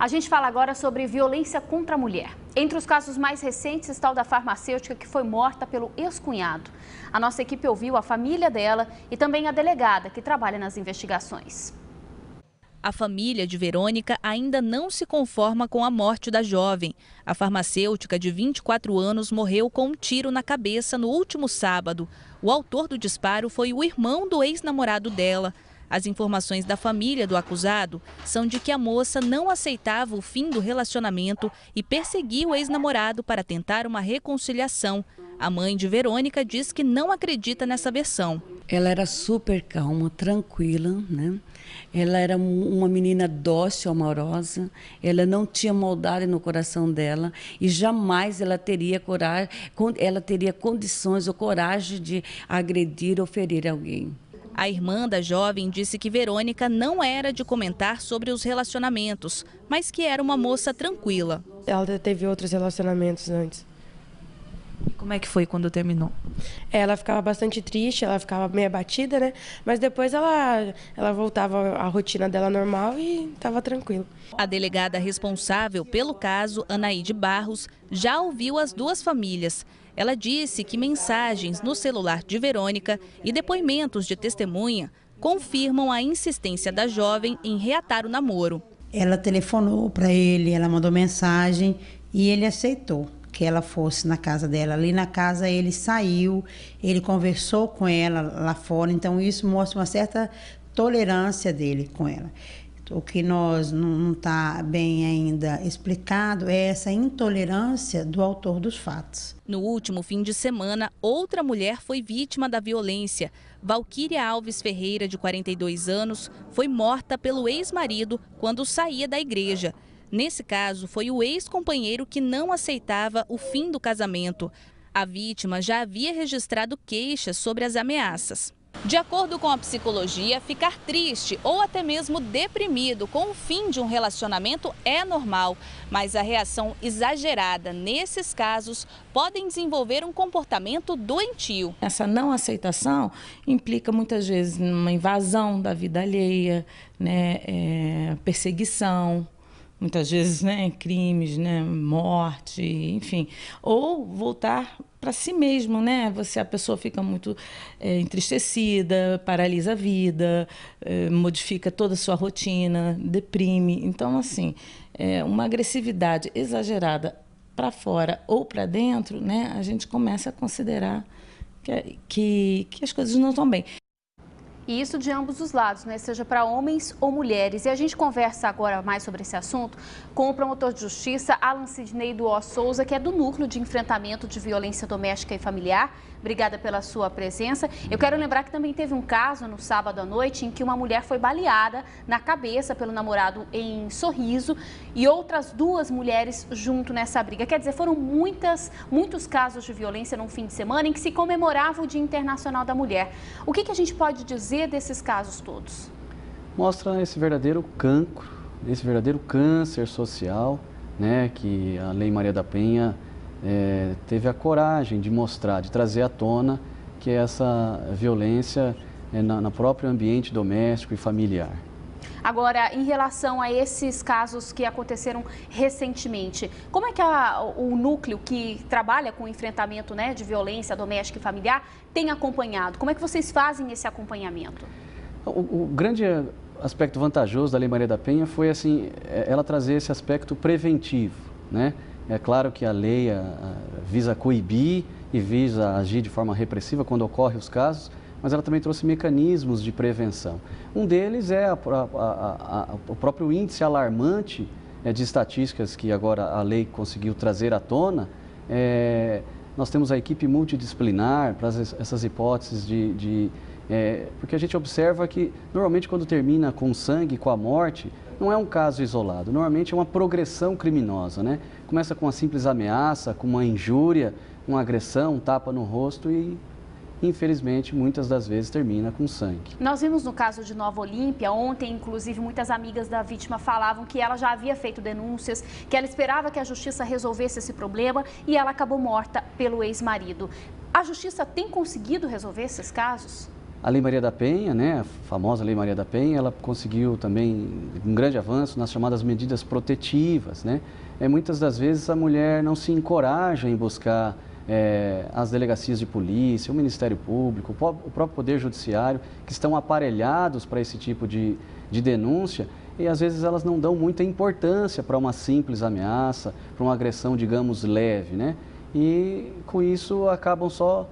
A gente fala agora sobre violência contra a mulher. Entre os casos mais recentes está o da farmacêutica que foi morta pelo ex-cunhado. A nossa equipe ouviu a família dela e também a delegada que trabalha nas investigações. A família de Verônica ainda não se conforma com a morte da jovem. A farmacêutica de 24 anos morreu com um tiro na cabeça no último sábado. O autor do disparo foi o irmão do ex-namorado dela. As informações da família do acusado são de que a moça não aceitava o fim do relacionamento e perseguia o ex-namorado para tentar uma reconciliação. A mãe de Verônica diz que não acredita nessa versão. Ela era super calma, tranquila, né? Ela era uma menina dócil, amorosa. Ela não tinha maldade no coração dela e jamais ela teria coragem, ela teria condições ou coragem de agredir ou ferir alguém. A irmã da jovem disse que Verônica não era de comentar sobre os relacionamentos, mas que era uma moça tranquila. Ela teve outros relacionamentos antes. E como é que foi quando terminou? Ela ficava bastante triste, ela ficava meio abatida, né? Mas depois ela voltava à rotina dela normal e estava tranquila. A delegada responsável pelo caso, Anaíde Barros, já ouviu as duas famílias. Ela disse que mensagens no celular de Verônica e depoimentos de testemunha confirmam a insistência da jovem em reatar o namoro. Ela telefonou para ele, ela mandou mensagem e ele aceitou que ela fosse na casa dela. Ali na casa ele saiu, ele conversou com ela lá fora, então isso mostra uma certa tolerância dele com ela. O que nós não está bem ainda explicado é essa intolerância do autor dos fatos. No último fim de semana, outra mulher foi vítima da violência. Valquíria Alves Ferreira, de 42 anos, foi morta pelo ex-marido quando saía da igreja. Nesse caso, foi o ex-companheiro que não aceitava o fim do casamento. A vítima já havia registrado queixas sobre as ameaças. De acordo com a psicologia, ficar triste ou até mesmo deprimido com o fim de um relacionamento é normal, mas a reação exagerada nesses casos podem desenvolver um comportamento doentio. Essa não aceitação implica muitas vezes uma invasão da vida alheia, né, perseguição. Muitas vezes, né, crimes, né, morte, enfim. Ou voltar para si mesmo, né? A pessoa fica muito entristecida, paralisa a vida, modifica toda a sua rotina, deprime. Então, assim, uma agressividade exagerada para fora ou para dentro, né, a gente começa a considerar que as coisas não estão bem. E isso de ambos os lados, né? Seja para homens ou mulheres. E a gente conversa agora mais sobre esse assunto com o promotor de justiça, Alan Sidney do Souza, que é do Núcleo de Enfrentamento de Violência Doméstica e Familiar. Obrigada pela sua presença. Eu quero lembrar que também teve um caso no sábado à noite em que uma mulher foi baleada na cabeça pelo namorado em Sorriso e outras duas mulheres junto nessa briga. Quer dizer, foram muitos casos de violência num fim de semana em que se comemorava o Dia Internacional da Mulher. O que a gente pode dizer desses casos todos? Mostra esse verdadeiro cancro, esse verdadeiro câncer social, né, que a Lei Maria da Penha teve a coragem de mostrar, de trazer à tona que essa violência no próprio ambiente doméstico e familiar. Agora, em relação a esses casos que aconteceram recentemente, como é que o núcleo que trabalha com o enfrentamento, né, de violência doméstica e familiar tem acompanhado? Como é que vocês fazem esse acompanhamento? O grande aspecto vantajoso da Lei Maria da Penha foi assim, ela trazer esse aspecto preventivo, né? É claro que a lei visa coibir e visa agir de forma repressiva quando ocorrem os casos, mas ela também trouxe mecanismos de prevenção. Um deles é o próprio índice alarmante de estatísticas que agora a lei conseguiu trazer à tona. Nós temos a equipe multidisciplinar para essas hipóteses porque a gente observa que normalmente quando termina com sangue, com a morte, não é um caso isolado, normalmente é uma progressão criminosa, né? Começa com uma simples ameaça, com uma injúria, uma agressão, um tapa no rosto e, infelizmente, muitas das vezes termina com sangue. Nós vimos no caso de Nova Olímpia, ontem, inclusive, muitas amigas da vítima falavam que ela já havia feito denúncias, que ela esperava que a justiça resolvesse esse problema e ela acabou morta pelo ex-marido. A justiça tem conseguido resolver esses casos? A Lei Maria da Penha, né, a famosa Lei Maria da Penha, ela conseguiu também um grande avanço nas chamadas medidas protetivas, né? Muitas das vezes a mulher não se encoraja em buscar as delegacias de polícia, o Ministério Público, o próprio Poder Judiciário, que estão aparelhados para esse tipo de denúncia, e às vezes elas não dão muita importância para uma simples ameaça, para uma agressão, digamos, leve, né? E com isso acabam só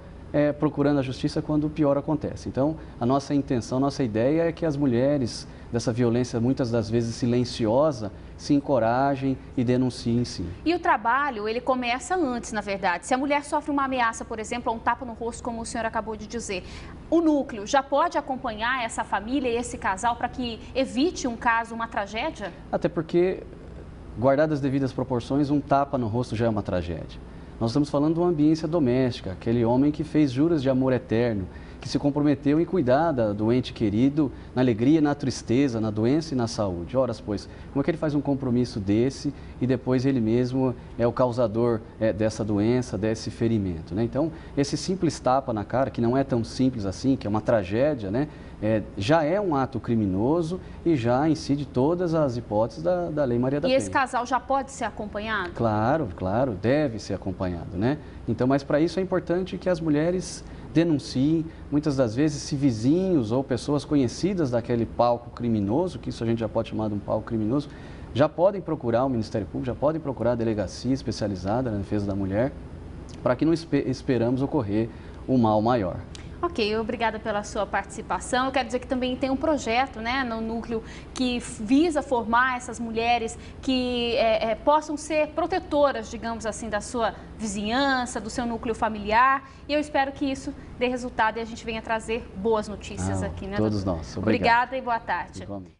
procurando a justiça quando o pior acontece. Então, a nossa intenção, a nossa ideia é que as mulheres dessa violência, muitas das vezes silenciosa, se encorajem e denunciem sim. E o trabalho, ele começa antes, na verdade. Se a mulher sofre uma ameaça, por exemplo, ou um tapa no rosto, como o senhor acabou de dizer, o núcleo já pode acompanhar essa família e esse casal para que evite um caso, uma tragédia? Até porque, guardadas as devidas proporções, um tapa no rosto já é uma tragédia. Nós estamos falando de uma ambiência doméstica, aquele homem que fez juras de amor eterno, que se comprometeu em cuidar do ente querido, na alegria, na tristeza, na doença e na saúde. Ora, pois, como é que ele faz um compromisso desse e depois ele mesmo é o causador dessa doença, desse ferimento, né? Então, esse simples tapa na cara, que não é tão simples assim, que é uma tragédia, né? Já é um ato criminoso e já incide todas as hipóteses da Lei Maria da Penha. E esse casal já pode ser acompanhado? Claro, claro, deve ser acompanhado, né? Então, mas para isso é importante que as mulheres denunciem, muitas das vezes, se vizinhos ou pessoas conhecidas daquele palco criminoso, que isso a gente já pode chamar de um palco criminoso, já podem procurar o Ministério Público, já podem procurar a delegacia especializada na defesa da mulher, para que não esperamos ocorrer um mal maior. Ok, obrigada pela sua participação. Eu quero dizer que também tem um projeto, né, no núcleo que visa formar essas mulheres que possam ser protetoras, digamos assim, da sua vizinhança, do seu núcleo familiar. E eu espero que isso dê resultado e a gente venha trazer boas notícias aqui, né, todos doutor? nós. Obrigada e boa tarde. Igualmente.